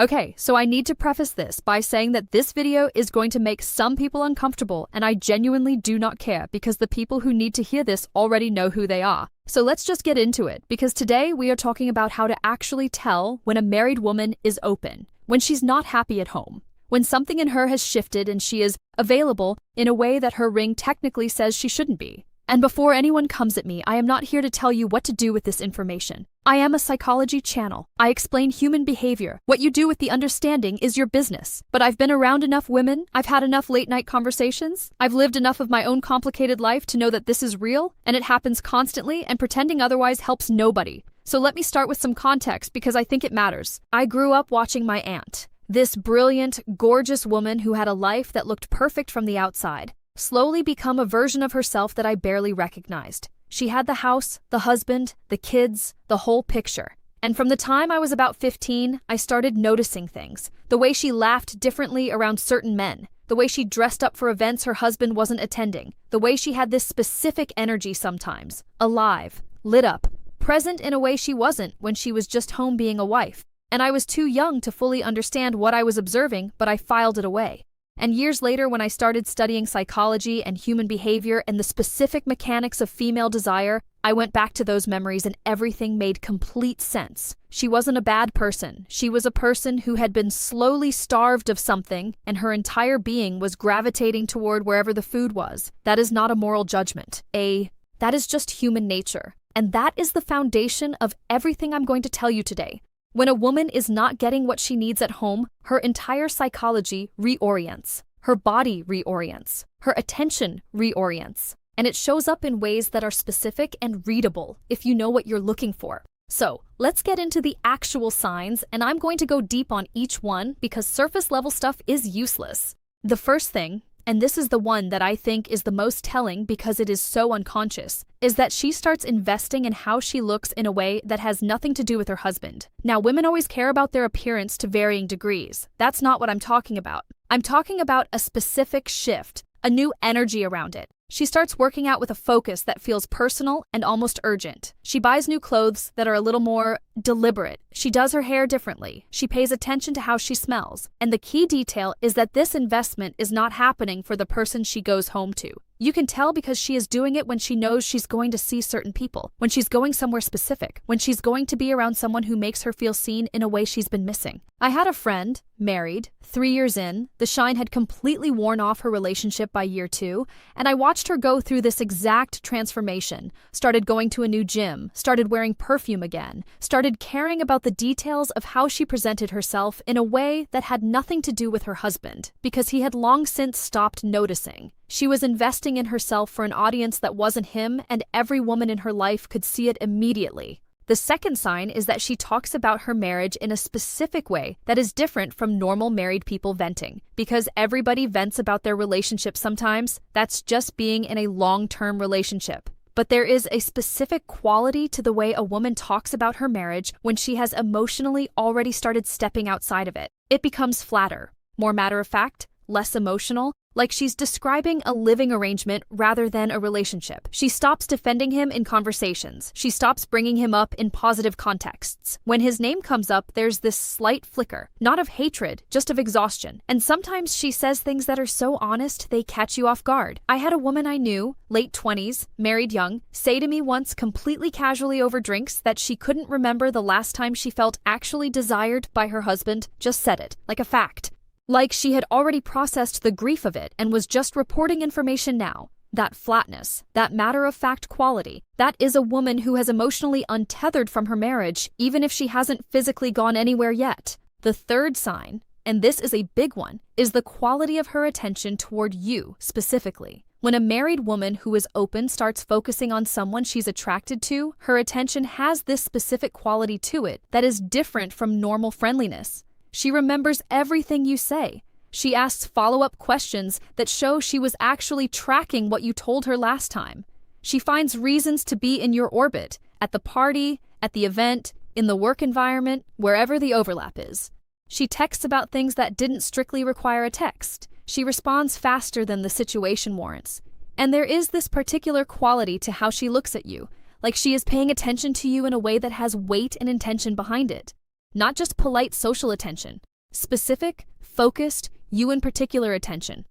Okay, so I need to preface this by saying that this video is going to make some people uncomfortable, and I genuinely do not care because the people who need to hear this already know who they are. So let's just get into it, because today we are talking about how to actually tell when a married woman is open, when she's not happy at home, when something in her has shifted and she is available in a way that her ring technically says she shouldn't be. And before anyone comes at me, I am not here to tell you what to do with this information. I am a psychology channel. I explain human behavior. What you do with the understanding is your business. But I've been around enough women, I've had enough late-night conversations, I've lived enough of my own complicated life to know that this is real, and it happens constantly, and pretending otherwise helps nobody. So let me start with some context because I think it matters. I grew up watching my aunt, this brilliant, gorgeous woman who had a life that looked perfect from the outside, slowly become a version of herself that I barely recognized. She had the house, the husband, the kids, the whole picture. And from the time I was about 15, I started noticing things. The way she laughed differently around certain men. The way she dressed up for events her husband wasn't attending. The way she had this specific energy sometimes. Alive, lit up, present in a way she wasn't when she was just home being a wife. And I was too young to fully understand what I was observing, but I filed it away. And years later, when I started studying psychology and human behavior and the specific mechanics of female desire, I went back to those memories and everything made complete sense. She wasn't a bad person. She was a person who had been slowly starved of something, and her entire being was gravitating toward wherever the food was. That is not a moral judgment. That is just human nature. And that is the foundation of everything I'm going to tell you today. When a woman is not getting what she needs at home, her entire psychology reorients. Her body reorients. Her attention reorients. And it shows up in ways that are specific and readable if you know what you're looking for. So, let's get into the actual signs, and I'm going to go deep on each one because surface level stuff is useless. The first thing, and this is the one that I think is the most telling because it is so unconscious, is that she starts investing in how she looks in a way that has nothing to do with her husband. Now, women always care about their appearance to varying degrees. That's not what I'm talking about. I'm talking about a specific shift, a new energy around it. She starts working out with a focus that feels personal and almost urgent. She buys new clothes that are a little more deliberate. She does her hair differently. She pays attention to how she smells. And the key detail is that this investment is not happening for the person she goes home to. You can tell because she is doing it when she knows she's going to see certain people, when she's going somewhere specific, when she's going to be around someone who makes her feel seen in a way she's been missing. I had a friend, married, 3 years in, the shine had completely worn off her relationship by year 2, and I watched her go through this exact transformation, started going to a new gym, started wearing perfume again, started caring about the details of how she presented herself in a way that had nothing to do with her husband, because he had long since stopped noticing. She was investing in herself for an audience that wasn't him, and every woman in her life could see it immediately. The second sign is that she talks about her marriage in a specific way that is different from normal married people venting. Because everybody vents about their relationship sometimes, that's just being in a long-term relationship. But there is a specific quality to the way a woman talks about her marriage when she has emotionally already started stepping outside of it. It becomes flatter, more matter-of-fact, less emotional, like she's describing a living arrangement rather than a relationship. She stops defending him in conversations. She stops bringing him up in positive contexts. When his name comes up, there's this slight flicker, not of hatred, just of exhaustion. And sometimes she says things that are so honest they catch you off guard. I had a woman I knew, late 20s, married young, say to me once completely casually over drinks that she couldn't remember the last time she felt actually desired by her husband, just said it, like a fact. Like she had already processed the grief of it and was just reporting information now. That flatness, that matter-of-fact quality, that is a woman who has emotionally untethered from her marriage, even if she hasn't physically gone anywhere yet. The third sign, and this is a big one, is the quality of her attention toward you specifically. When a married woman who is open starts focusing on someone she's attracted to, her attention has this specific quality to it that is different from normal friendliness. She remembers everything you say. She asks follow-up questions that show she was actually tracking what you told her last time. She finds reasons to be in your orbit, at the party, at the event, in the work environment, wherever the overlap is. She texts about things that didn't strictly require a text. She responds faster than the situation warrants. And there is this particular quality to how she looks at you, like she is paying attention to you in a way that has weight and intention behind it. Not just polite social attention, Specific, focused, you in particular attention.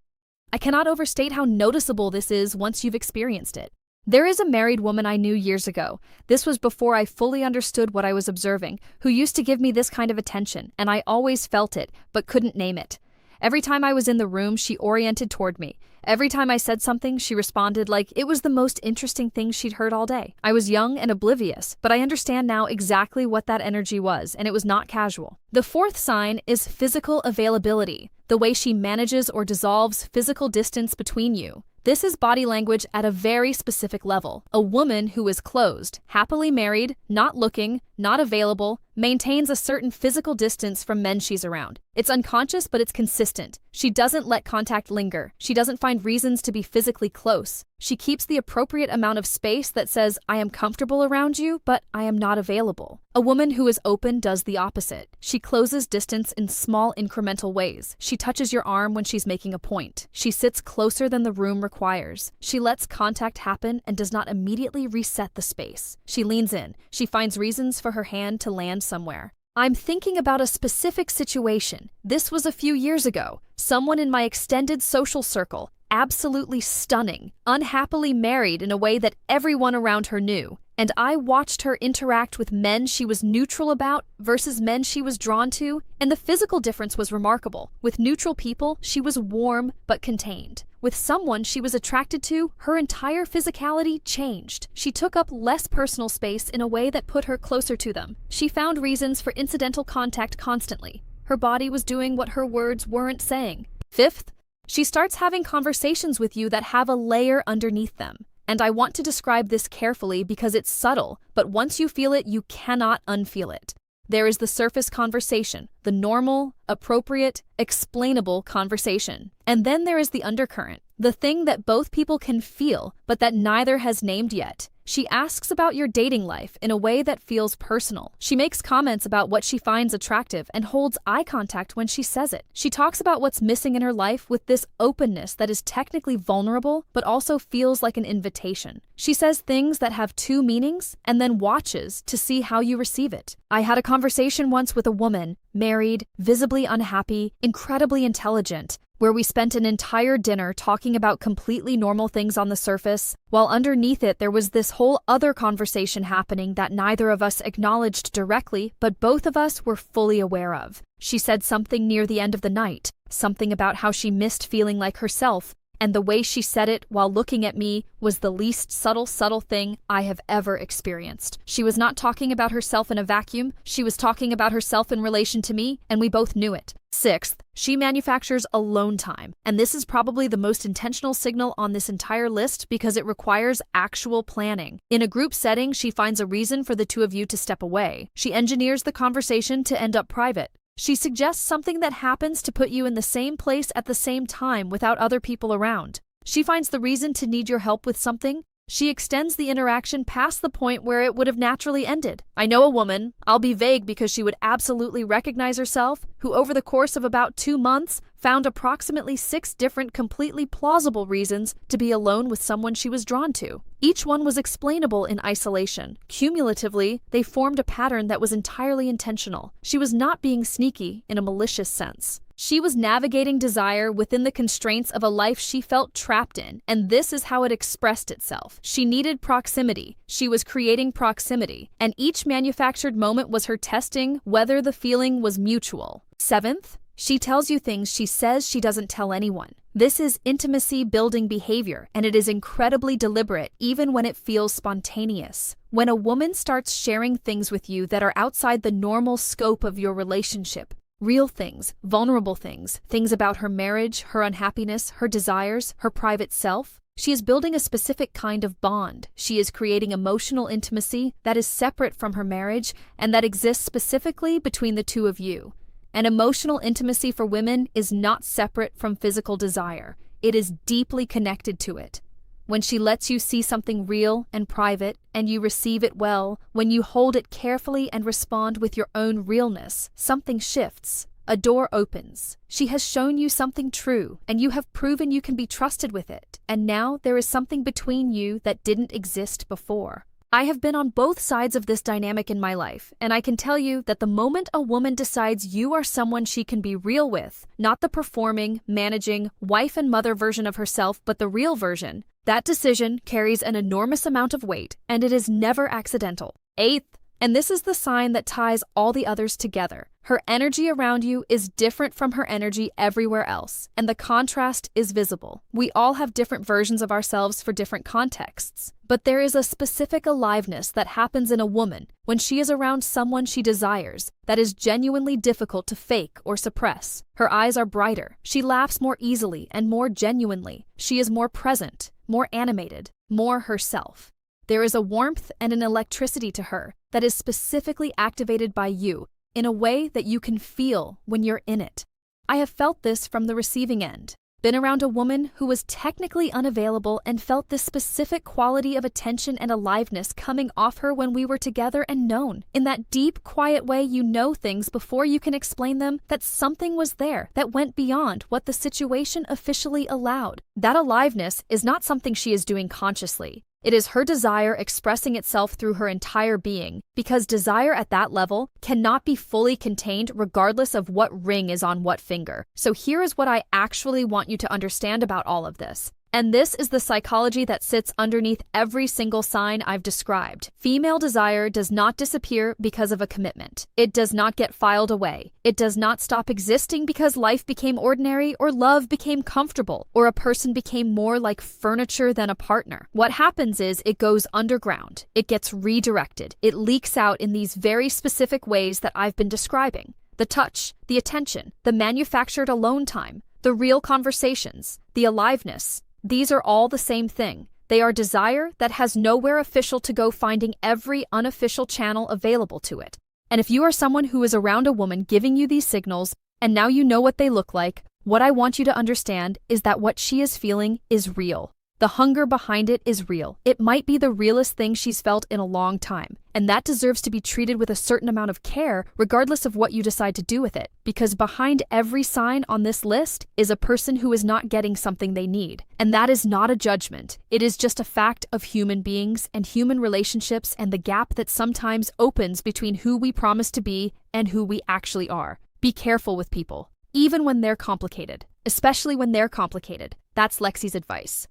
I cannot overstate how noticeable this is once you've experienced it. There is a married woman I knew years ago. This was before I fully understood what I was observing, who used to give me this kind of attention, and I always felt it, but couldn't name it. Every time I was in the room, she oriented toward me. Every time I said something, she responded like it was the most interesting thing she'd heard all day. I was young and oblivious, but I understand now exactly what that energy was, and it was not casual. The fourth sign is physical availability, the way she manages or dissolves physical distance between you. This is body language at a very specific level. A woman who is closed, happily married, not looking, not available, maintains a certain physical distance from men she's around. It's unconscious, but it's consistent. She doesn't let contact linger. She doesn't find reasons to be physically close. She keeps the appropriate amount of space that says, I am comfortable around you, but I am not available. A woman who is open does the opposite. She closes distance in small incremental ways. She touches your arm when she's making a point. She sits closer than the room requires. She lets contact happen and does not immediately reset the space. She leans in. She finds reasons for her hand to land somewhere. I'm thinking about a specific situation. This was a few years ago. Someone in my extended social circle, absolutely stunning, unhappily married in a way that everyone around her knew. And I watched her interact with men she was neutral about versus men she was drawn to, and the physical difference was remarkable. With neutral people, she was warm but contained. With someone she was attracted to, her entire physicality changed. She took up less personal space in a way that put her closer to them. She found reasons for incidental contact constantly. Her body was doing what her words weren't saying. Fifth, she starts having conversations with you that have a layer underneath them. And I want to describe this carefully because it's subtle, but once you feel it, you cannot unfeel it. There is the surface conversation, the normal, appropriate, explainable conversation. And then there is the undercurrent, the thing that both people can feel, but that neither has named yet. She asks about your dating life in a way that feels personal. She makes comments about what she finds attractive and holds eye contact when she says it. She talks about what's missing in her life with this openness that is technically vulnerable, but also feels like an invitation. She says things that have two meanings and then watches to see how you receive it. I had a conversation once with a woman, married, visibly unhappy, incredibly intelligent, where we spent an entire dinner talking about completely normal things on the surface, while underneath it there was this whole other conversation happening that neither of us acknowledged directly, but both of us were fully aware of. She said something near the end of the night, something about how she missed feeling like herself, and the way she said it while looking at me was the least subtle thing I have ever experienced. She was not talking about herself in a vacuum, she was talking about herself in relation to me, and we both knew it. Sixth, she manufactures alone time, and this is probably the most intentional signal on this entire list because it requires actual planning. In a group setting, she finds a reason for the two of you to step away. She engineers the conversation to end up private. She suggests something that happens to put you in the same place at the same time without other people around. She finds the reason to need your help with something. She extends the interaction past the point where it would have naturally ended. I know a woman, I'll be vague because she would absolutely recognize herself, who over the course of about 2 months found approximately 6 different completely plausible reasons to be alone with someone she was drawn to. Each one was explainable in isolation. Cumulatively, they formed a pattern that was entirely intentional. She was not being sneaky in a malicious sense. She was navigating desire within the constraints of a life she felt trapped in, and this is how it expressed itself. She needed proximity. She was creating proximity, and each manufactured moment was her testing whether the feeling was mutual. Seventh, she tells you things she says she doesn't tell anyone. This is intimacy-building behavior, and it is incredibly deliberate even when it feels spontaneous. When a woman starts sharing things with you that are outside the normal scope of your relationship, real things, vulnerable things, things about her marriage, her unhappiness, her desires, her private self, she is building a specific kind of bond. She is creating emotional intimacy that is separate from her marriage and that exists specifically between the two of you. And emotional intimacy for women is not separate from physical desire. It is deeply connected to it. When she lets you see something real and private, and you receive it well, when you hold it carefully and respond with your own realness, something shifts. A door opens. She has shown you something true, and you have proven you can be trusted with it. And now there is something between you that didn't exist before. I have been on both sides of this dynamic in my life, and I can tell you that the moment a woman decides you are someone she can be real with, not the performing, managing, wife and mother version of herself, but the real version, that decision carries an enormous amount of weight, and it is never accidental. Eighth, and this is the sign that ties all the others together. Her energy around you is different from her energy everywhere else, and the contrast is visible. We all have different versions of ourselves for different contexts, but there is a specific aliveness that happens in a woman when she is around someone she desires that is genuinely difficult to fake or suppress. Her eyes are brighter, she laughs more easily and more genuinely, she is more present, more animated, more herself. There is a warmth and an electricity to her that is specifically activated by you in a way that you can feel when you're in it. I have felt this from the receiving end. Been around a woman who was technically unavailable and felt this specific quality of attention and aliveness coming off her when we were together and known. In that deep, quiet way you know things before you can explain them, that something was there that went beyond what the situation officially allowed. That aliveness is not something she is doing consciously. It is her desire expressing itself through her entire being, because desire at that level cannot be fully contained regardless of what ring is on what finger. So here is what I actually want you to understand about all of this. And this is the psychology that sits underneath every single sign I've described. Female desire does not disappear because of a commitment. It does not get filed away. It does not stop existing because life became ordinary or love became comfortable or a person became more like furniture than a partner. What happens is it goes underground. It gets redirected. It leaks out in these very specific ways that I've been describing. The touch, the attention, the manufactured alone time, the real conversations, the aliveness. These are all the same thing. They are desire that has nowhere official to go, finding every unofficial channel available to it. And if you are someone who is around a woman giving you these signals, and now you know what they look like, what I want you to understand is that what she is feeling is real. The hunger behind it is real. It might be the realest thing she's felt in a long time, and that deserves to be treated with a certain amount of care regardless of what you decide to do with it, because behind every sign on this list is a person who is not getting something they need. And that is not a judgment. It is just a fact of human beings and human relationships and the gap that sometimes opens between who we promise to be and who we actually are. Be careful with people, even when they're complicated, especially when they're complicated. That's Lexxie's advice.